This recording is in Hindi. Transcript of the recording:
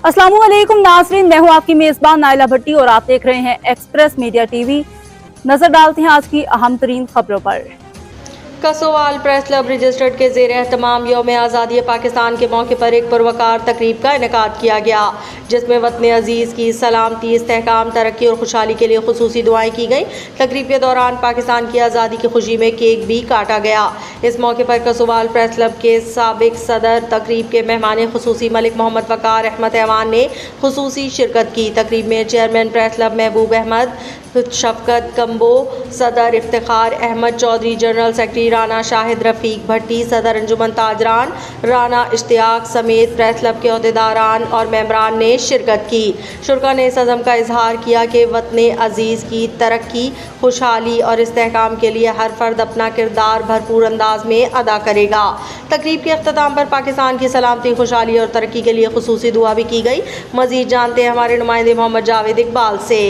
अस्सलामुअलैकुम नाज़रीन, मैं हूं आपकी मेजबान नाइला भट्टी और आप देख रहे हैं एक्सप्रेस मीडिया टीवी। नजर डालते हैं आज की अहम तरीन खबरों पर। कसोवाल प्रेस क्लब रजिस्टर्ड के ज़ेर एहतमाम यौम आज़ादी पाकिस्तान के मौके पर एक पुरवकार तकरीब का इनेकाद किया गया, जिसमें वतन अजीज़ की सलामती, इस्तेहकाम, तरक्की और खुशहाली के लिए खुसूसी दुआएं की गई। तकरीब के दौरान पाकिस्तान की आज़ादी की खुशी में केक भी काटा गया। इस मौके पर कसोवाल प्रेस क्लब के साबिक सदर तकरीब के मेहमान खुसूसी मलिक मोहम्मद वकार अहमद ऐवान ने खुसूसी शिरकत की। तकरीब में चेयरमैन प्रेस क्लब महबूब अहमद, शफकत कम्बो, सदर इफ्तिखार अहमद चौधरी, जनरल सेक्रेटरी राना शाहिद रफ़ीक भट्टी, सदर अंजुमन ताजरान राना इश्तियाक समेत प्रेस क्लब के अहदेदारान और मेंबरान ने शिरकत की। शुरका ने इस अज़म का इजहार किया कि वतन अजीज़ की तरक्की, खुशहाली और इस्तेहकाम के लिए हर फर्द अपना किरदार भरपूर अंदाज में अदा करेगा। तकरीब के अख्ताम पर पाकिस्तान की सलामती, खुशहाली और तरक्की के लिए खुसूसी दुआ भी की गई। मज़ीद जानते हैं हमारे नुमाइंदे मोहम्मद जावेद इकबाल से।